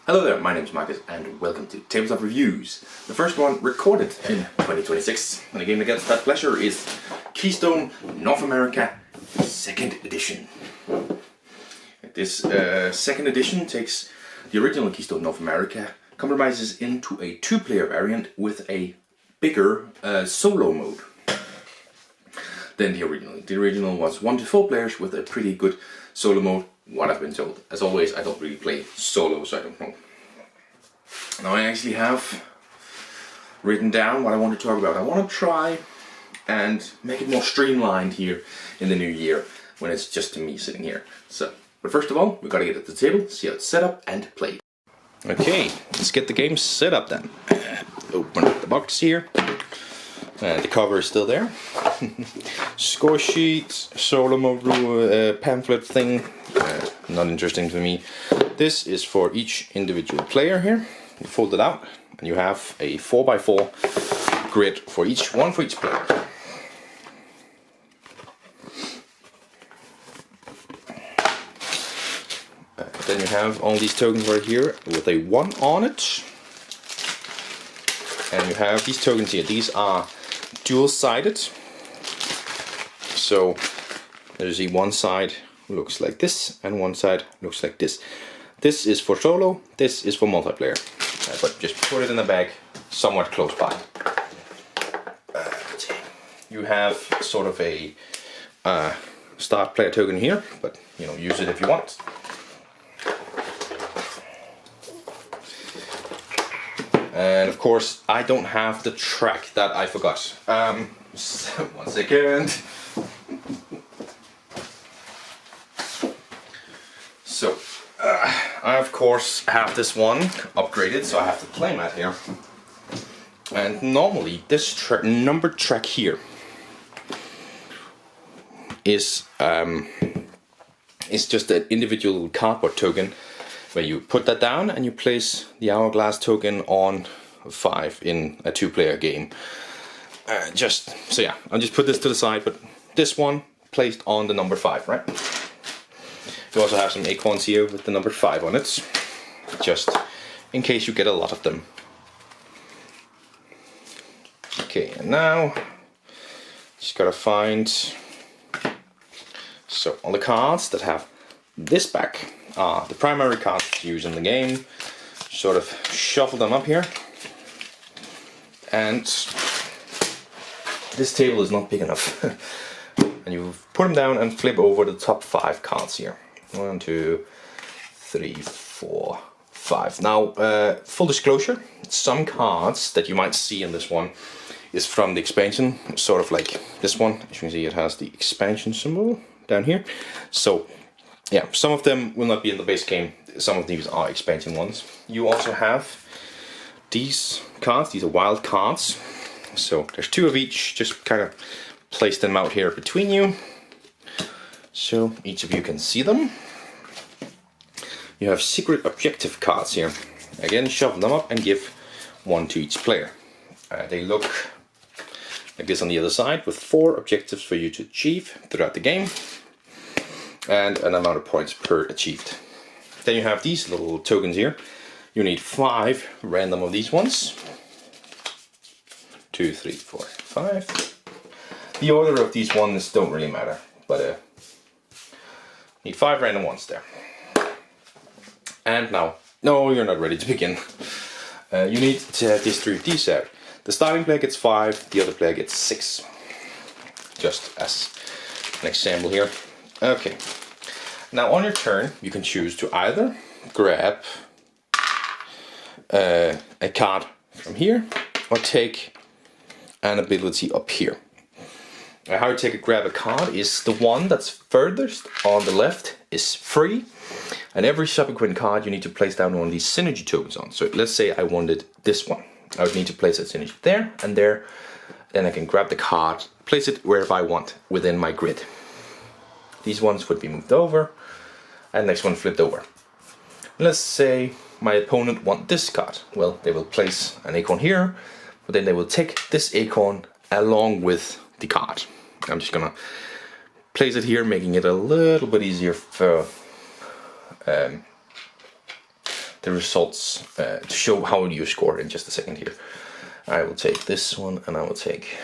Hello there, my name is Marcus and welcome to Tabletop Reviews. The first one recorded in 2026, and the game that gets that pleasure is Keystone North America 2nd Edition. This 2nd edition takes the original Keystone North America, compromises into a 2-player variant with a bigger solo mode than the original. The original was 1 to 4 players with a pretty good solo mode, what I've been told. As always, I don't really play solo, so I don't know. Now I actually have written down what I want to talk about. I want to try and make it more streamlined here in the new year when it's just me sitting here. But first of all, we've got to get at the table, see how it's set up and played. Okay, let's get the game set up then. Open up the box here. The cover is still there. Score sheet, solo mode pamphlet thing, not interesting to me. This is for each individual player here. You fold it out and you have a 4x4 grid for each player. Then you have all these tokens right here with a 1 on it. And you have these tokens here. These are dual-sided. So there's one side looks like this and one side looks like this. This is for solo, this is for multiplayer. But just put it in the bag somewhat close by. You have sort of a start player token here, but you know, use it if you want. And of course, I don't have the track that I forgot. 1 second. So, I of course have this one upgraded, so I have the playmat here. And normally, this number track here is just an individual cardboard token, where you put that down and you place the hourglass token on 5 in a 2-player game. So yeah, I'll just put this to the side, but this one placed on the number 5, right? You also have some acorns here with the number 5 on it, just in case you get a lot of them. Okay, and now just gotta find. So on the cards that have this back are the primary cards to use in the game. Sort of shuffle them up here, and this table is not big enough. And you put them down and flip over the top 5 cards here. 1, 2, 3, 4, 5. Now, full disclosure, some cards that you might see in this one is from the expansion, sort of like this one. As you can see, it has the expansion symbol down here. So yeah, some of them will not be in the base game. Some of these are expansion ones. You also have these cards. These are wild cards. So there's 2 of each. Just kind of place them out here between you, so each of you can see them. You have secret objective cards here. Again, shuffle them up and give 1 to each player. They look like this on the other side, with 4 objectives for you to achieve throughout the game, and an amount of points per achieved. Then you have these little tokens here. You need 5 random of these ones. 2, 3, 4, 5. The order of these ones don't really matter, but need 5 random ones there. And now, no, you're not ready to begin. You need to distribute these out. The starting player gets 5, the other player gets 6. Just as an example here. Okay. Now on your turn, you can choose to either grab a card from here, or take an ability up here. How you grab a card is the one that's furthest on the left is free, and every subsequent card you need to place down one of these synergy tokens on. So let's say I wanted this one. I would need to place that synergy there and there. Then I can grab the card, place it wherever I want within my grid. These ones would be moved over, and next one flipped over. Let's say my opponent wants this card. Well, they will place an acorn here, but then they will take this acorn along with the card. I'm just gonna place it here, making it a little bit easier for the results to show how you score in just a second here. I will take this one and I will take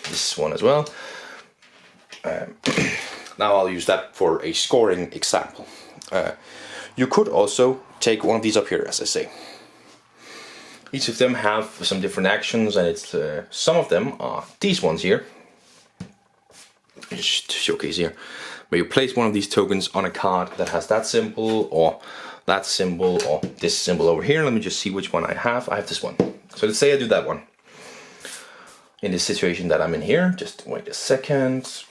this one as well. Now I'll use that for a scoring example. You could also take one of these up here, as I say. Each of them have some different actions, and it's some of them are these ones here. Just to showcase here, where you place one of these tokens on a card that has that symbol or that symbol or this symbol over here. Let me just see which one I have. I have this one. So let's say I do that one. In this situation that I'm in here, just wait a second.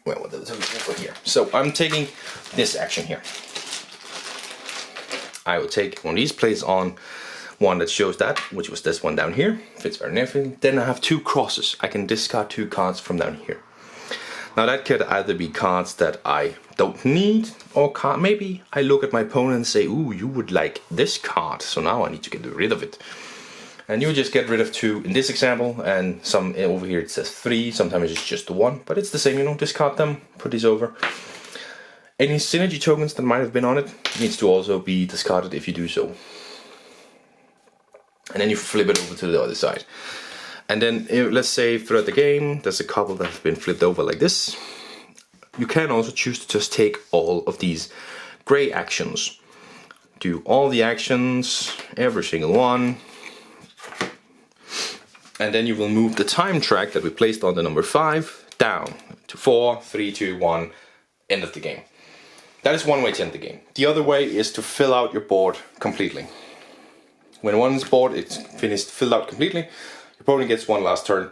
Well, here. So I'm taking this action here. I will take one of these, place on one that shows that, which was this one down here. Fits very nicely. Then I have two crosses. I can discard two cards from down here. Now that could either be cards that I don't need, or maybe I look at my opponent and say, ooh, you would like this card, so now I need to get rid of it. And you just get rid of two in this example, and some over here it says 3, sometimes it's just 1, but it's the same, you know, discard them, put these over. Any synergy tokens that might have been on it needs to also be discarded if you do so. And then you flip it over to the other side. And then let's say throughout the game there's a couple that have been flipped over like this. You can also choose to just take all of these gray actions. Do all the actions, every single one. And then you will move the time track that we placed on the number 5 down to 4, 3, 2, 1, end of the game. That is one way to end the game. The other way is to fill out your board completely. When one's board is finished, filled out completely, your opponent gets one last turn,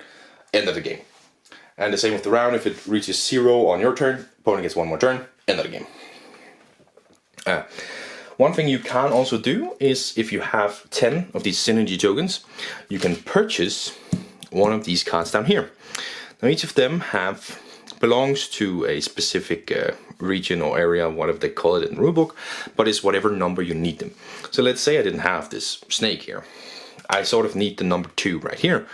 end of the game. And the same with the round, if it reaches 0 on your turn, opponent gets one more turn, end of the game. One thing you can also do is, if you have 10 of these synergy tokens, you can purchase one of these cards down here. Now each of them belongs to a specific region or area, whatever they call it in the rulebook, but it's whatever number you need them. So let's say I didn't have this snake here. I sort of need the number 2 right here.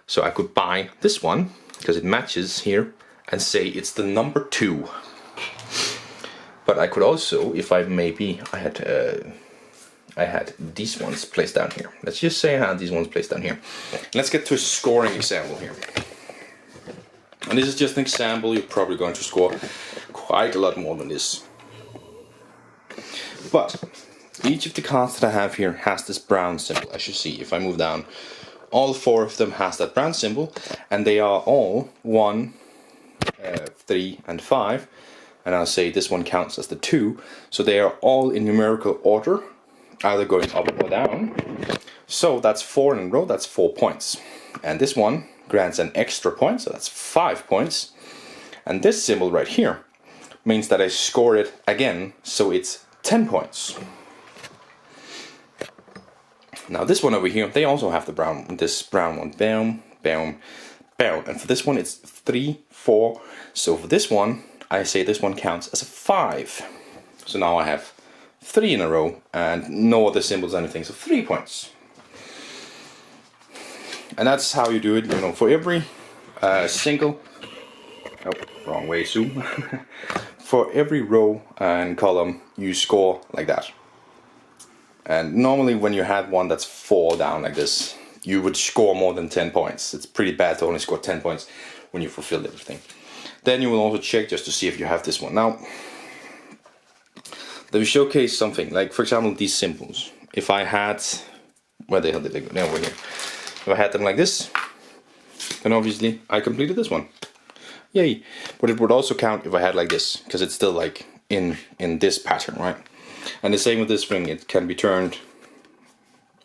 So I could buy this one, because it matches here, and say it's the number 2. But I could also, if I had these ones placed down here. Let's just say I had these ones placed down here. Let's get to a scoring example here. And this is just an example. You're probably going to score quite a lot more than this. But each of the cards that I have here has this brown symbol. As you see, if I move down, all 4 of them has that brown symbol, and they are all 1, 3, and 5. And I'll say this one counts as the 2. So they are all in numerical order, either going up or down. So that's 4 in a row, that's 4 points. And this one grants an extra point, so that's 5 points. And this symbol right here means that I score it again, so it's 10 points. Now this one over here, they also have this brown one. Bam, bam, bam. And for this one it's 3, 4. So for this one, I say this one counts as a 5. So now I have 3 in a row and no other symbols or anything, so 3 points. And that's how you do it, you know, for every single, oh, wrong way, zoom. For every row and column you score like that. And normally when you had one that's 4 down like this, you would score more than 10 points. It's pretty bad to only score 10 points when you fulfilled everything. Then you will also check just to see if you have this one. Now, let me showcase something, like for example these symbols. If I had, where the hell did they go? Now we're here. If I had them like this, then obviously I completed this one. Yay! But it would also count if I had like this, because it's still like in this pattern, right? And the same with this ring, it can be turned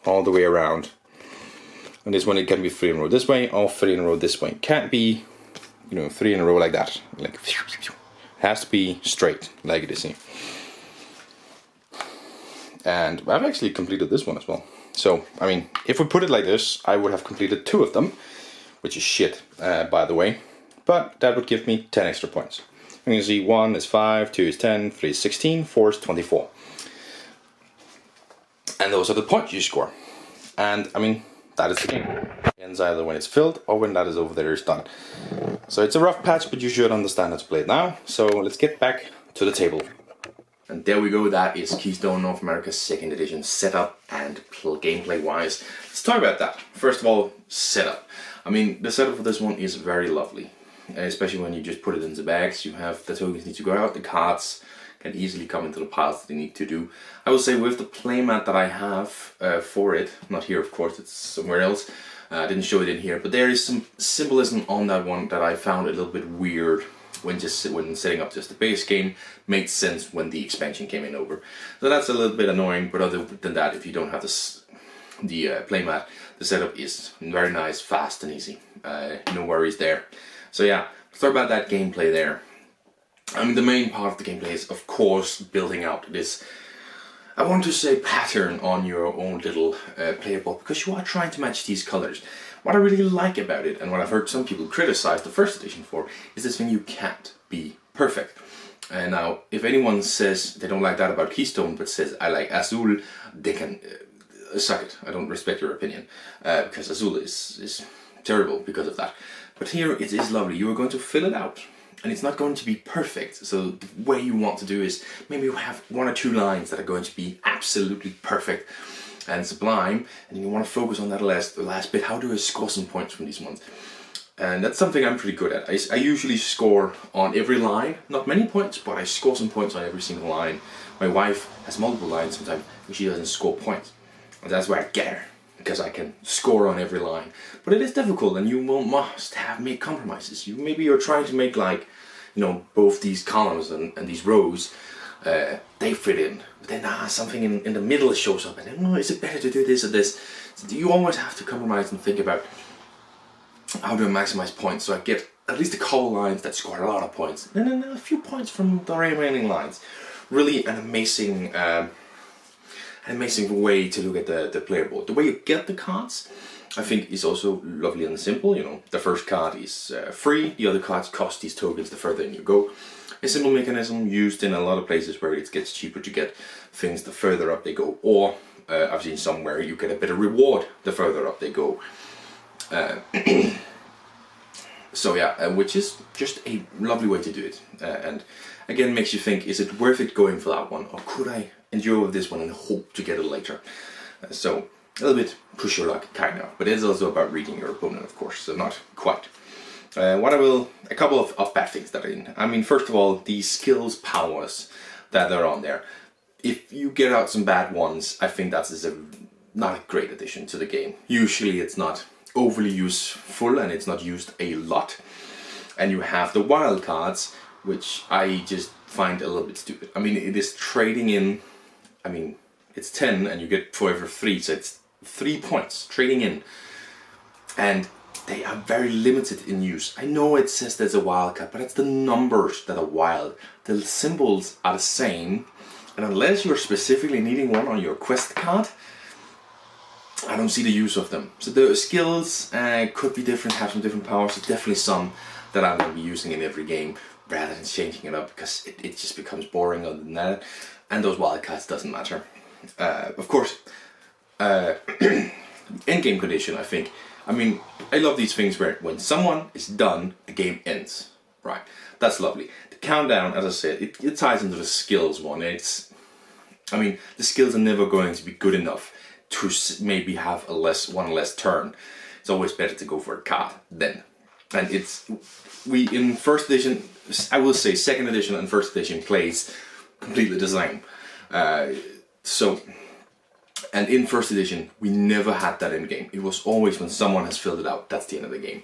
all the way around. And this one, it can be 3 in a row this way, or 3 in a row this way. It can't be, you know, 3 in a row like that. Like, it has to be straight, like it is here. And I've actually completed this one as well. So, I mean, if we put it like this, I would have completed 2 of them, which is shit, by the way. But that would give me 10 extra points. You can see 1 is 5, 2 is 10, 3 is 16, 4 is 24. And those are the points you score. And, I mean, that is the game. It ends either when it's filled or when that is over there is done. So it's a rough patch, but you should understand how to play it now. So let's get back to the table. And there we go, that is Keystone North America 2nd Edition setup and gameplay wise. Let's talk about that. First of all, setup. I mean, the setup for this one is very lovely. Especially when you just put it in the bags. You have the tokens need to go out, the cards can easily come into the piles that they need to do. I will say with the playmat that I have for it, not here of course, it's somewhere else. I didn't show it in here, but there is some symbolism on that one that I found a little bit weird when setting up just the base game. Made sense when the expansion came in over. So that's a little bit annoying, but other than that, if you don't have the playmat, the setup is very nice, fast and easy. No worries there. So yeah, let's talk about that gameplay there. I mean, the main part of the gameplay is, of course, building out this, I want to say, pattern on your own little player board, because you are trying to match these colors. What I really like about it, and what I've heard some people criticize the 1st edition for, is this thing: you can't be perfect. And now, if anyone says they don't like that about Keystone, but says I like Azul, they can suck it. I don't respect your opinion, because Azul is terrible because of that. But here it is lovely. You are going to fill it out, and it's not going to be perfect. So the way you want to do is maybe you have 1 or 2 lines that are going to be absolutely perfect and sublime, and you want to focus on that last bit. How do I score some points from these ones? And that's something I'm pretty good at. I usually score on every line, not many points, but I score some points on every single line. My wife has multiple lines sometimes, and she doesn't score points. And that's where I get her, because I can score on every line. But it is difficult, and you must make compromises. Maybe you're trying to make, like, you know, both these columns and these rows, they fit in. But then something in the middle shows up, and then, is it better to do this or this? So you always have to compromise and think about how do I maximize points, so I get at least a couple lines that score a lot of points, and then a few points from the remaining lines. Really an amazing way to look at the player board. The way you get the cards, I think, is also lovely and simple. You know, the first card is free, the other cards cost these tokens the further in you go. A simple mechanism used in a lot of places where it gets cheaper to get things the further up they go, or I've seen somewhere you get a better reward the further up they go. So yeah, which is just a lovely way to do it, and again makes you think, is it worth it going for that one, or could I endure with this one and hope to get it later? So a little bit push your luck, kind of, but it's also about reading your opponent, of course, so not quite. A couple of bad things that are in. I mean, first of all, the skills powers that are on there. If you get out some bad ones, I think that is not a great addition to the game. Usually it's not overly useful, and it's not used a lot. And you have the wild cards, which I just find a little bit stupid. I mean, it is trading in, I mean, it's 10 and you get forever 3, so it's 3 points trading in. And they are very limited in use. I know it says there's a wild card, but it's the numbers that are wild. The symbols are the same, and unless you're specifically needing one on your quest card, I don't see the use of them. So the skills could be different, have some different powers. There's definitely some that I'm going to be using in every game rather than changing it up, because it just becomes boring other than that. And those wildcards doesn't matter. Of course, endgame condition, I think. I mean, I love these things where when someone is done, the game ends. Right, that's lovely. The countdown, as I said, it ties into the skills one. I mean, the skills are never going to be good enough to maybe have one less turn. It's always better to go for a card then. And in first edition, I will say second edition and first edition plays completely the same. And in first edition, we never had that in game. It was always when someone has filled it out, that's the end of the game.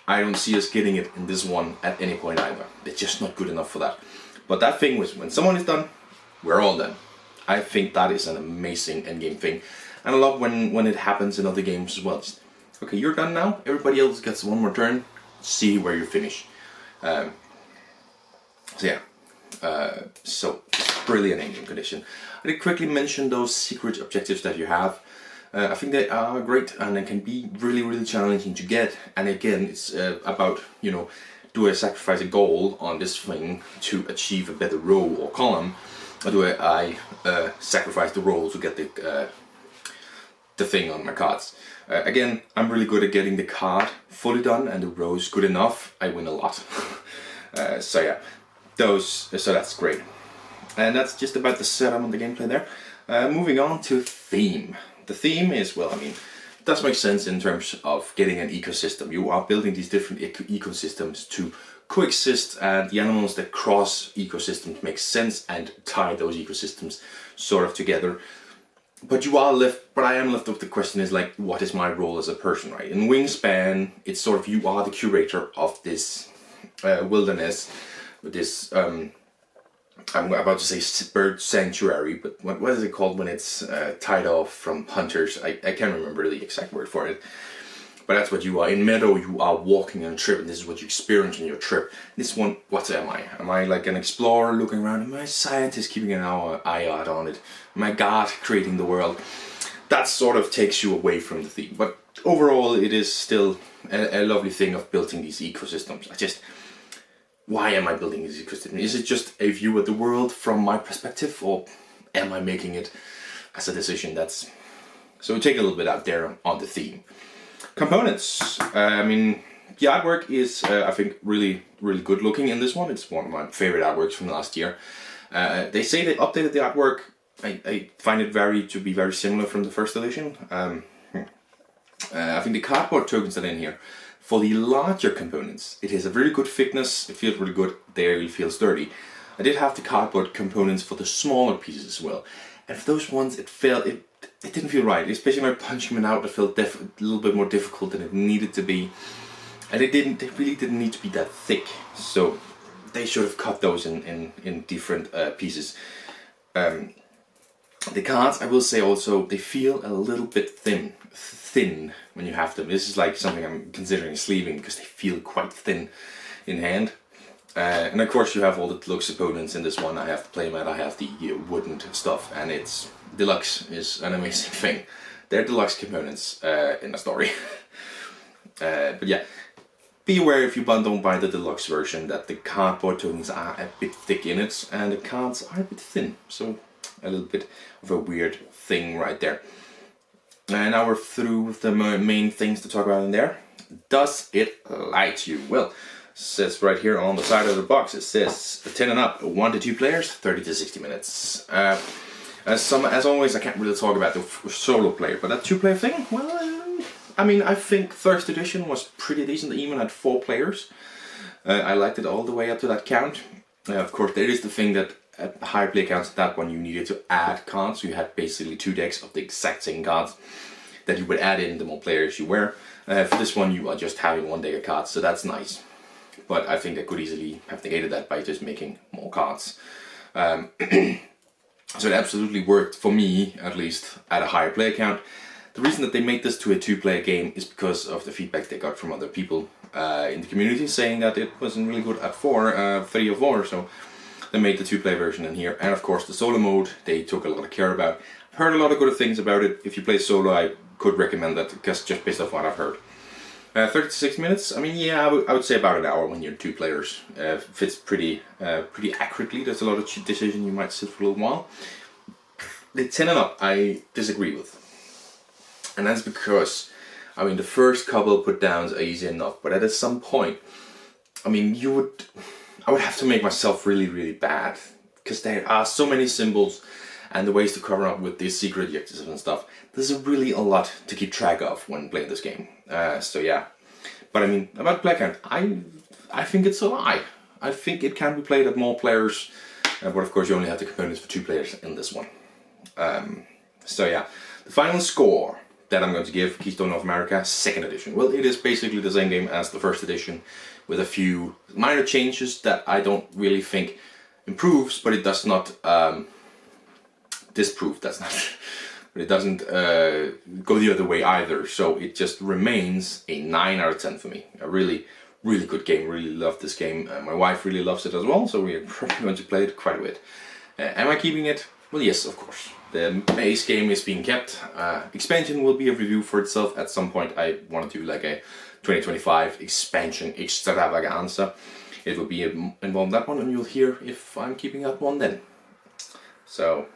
I don't see us getting it in this one at any point either. It's just not good enough for that. But that thing was, when someone is done, we're all done. I think that is an amazing endgame thing. And I love when it happens in other games as well. Just, okay, you're done now, everybody else gets one more turn, see where you finish. So it's brilliant endgame condition. I did quickly mention those secret objectives that you have. I think they are great, and they can be really, really challenging to get. And again, it's about, you know, do I sacrifice a goal on this thing to achieve a better row or column, or do I sacrifice the roll to get the thing on my cards. Again, I'm really good at getting the card fully done and the rows good enough. I win a lot. So yeah, so that's great. And that's just about the setup on the gameplay there. Moving on to theme. The theme is, well, I mean, it does make sense in terms of getting an ecosystem. You are building these different ecosystems to coexist, and the animals that cross ecosystems make sense and tie those ecosystems sort of together. But I am left with the question is like, what is my role as a person, right? In Wingspan, it's sort of you are the curator of this wilderness, this I'm about to say bird sanctuary, but what is it called when it's tied off from hunters? I can't remember the exact word for it. But that's what you are. In Meadow, you are walking on a trip, and this is what you experience on your trip. This one, what am I? Am I like an explorer looking around? Am I a scientist keeping an eye out on it? Am I God creating the world? That sort of takes you away from the theme. But overall, it is still a lovely thing of building these ecosystems. Why am I building this ecosystem? Is it just a view of the world from my perspective, or am I making it as a decision? So we take a little bit out there on the theme. Components. I mean, the artwork is, I think, really, really good looking in this one. It's one of my favorite artworks from last year. They say they updated the artwork. I find it to be very similar from the first edition. I think the cardboard tokens are in here. For the larger components, it has a really good thickness. It feels really good. They really feel sturdy. I did have the cardboard components for the smaller pieces as well, and for those ones, it didn't feel right. Especially when I punched them out, it felt a little bit more difficult than it needed to be, and they really didn't need to be that thick. So they should have cut those in different pieces. The cards, I will say also, they feel a little bit thin when you have them. This is like something I'm considering sleeving because they feel quite thin in hand. And of course you have all the deluxe opponents in this one. I have the playmat, I have the wooden stuff, and it's deluxe is an amazing thing. They're deluxe components in the story. But yeah, be aware if you don't buy the deluxe version that the cardboard tokens are a bit thick in it and the cards are a bit thin. So a little bit of a weird thing right there. And now we're through with the main things to talk about in there. Does it light you? Well, it says right here on the side of the box, it says 10 and up, 1 to 2 players, 30 to 60 minutes. As always, I can't really talk about the solo player, but that 2-player thing, well, I mean, I think first edition was pretty decent, even at 4 players. I liked it all the way up to that count. Of course, there is the thing that at higher play counts, that one you needed to add cards, so you had basically 2 decks of the exact same cards that you would add in the more players you were. For this one, you are just having 1 deck of cards, so that's nice. But I think I could easily have negated that by just making more cards. So it absolutely worked for me, at least, at a higher player count. The reason that they made this to a 2-player game is because of the feedback they got from other people in the community saying that it wasn't really good at 3 or 4, so they made the 2-player version in here. And of course the solo mode they took a lot of care about. I've heard a lot of good things about it. If you play solo, I could recommend that, because just based off what I've heard. 30 to 6 minutes, I mean, yeah, I would say about an hour when you're 2 players. Fits pretty accurately. There's a lot of decision you might sit for a little while. The 10 and up, I disagree with. And that's because, I mean, the first couple put downs are easy enough, but at some point, I mean, I would have to make myself really, really bad, because there are so many symbols and the ways to cover up with these secret objectives and stuff. There's really a lot to keep track of when playing this game. So yeah, but I mean, about play count, I think it's a lie. I think it can be played at more players, but of course you only have the components for 2 players in this one. So yeah, the final score that I'm going to give Keystone North America 2nd edition. Well, it is basically the same game as the 1st edition, with a few minor changes that I don't really think improves, but it does not disprove. That's not. But it doesn't go the other way either. So it just remains a 9 out of 10 for me. A really, really good game. Really love this game. My wife really loves it as well, so we're probably going to play it quite a bit. Am I keeping it? Well, yes, of course. The base game is being kept. Expansion will be a review for itself at some point. I want to do like a 2025 expansion extravaganza. It will be involved in that one, and you'll hear if I'm keeping that one then. So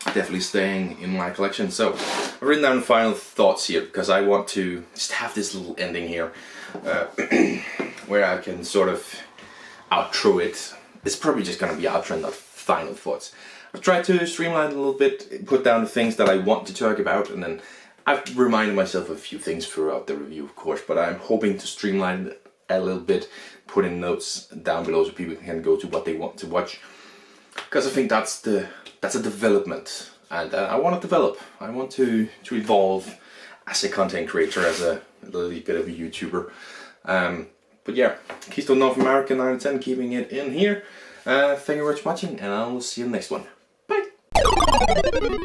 definitely staying in my collection. So I've written down final thoughts here because I want to just have this little ending here where I can sort of outro it. It's probably just going to be outro, not final thoughts. I've tried to streamline a little bit, put down the things that I want to talk about, and then I've reminded myself of a few things throughout the review, of course, but I'm hoping to streamline it a little bit, put in notes down below so people can go to what they want to watch. Because I think that's a development, and I want to develop. I want to evolve as a content creator, as a little bit of a YouTuber. But yeah, Keystone North America 9 out of 10, keeping it in here. Thank you very much for watching, and I will see you in the next one. Bye!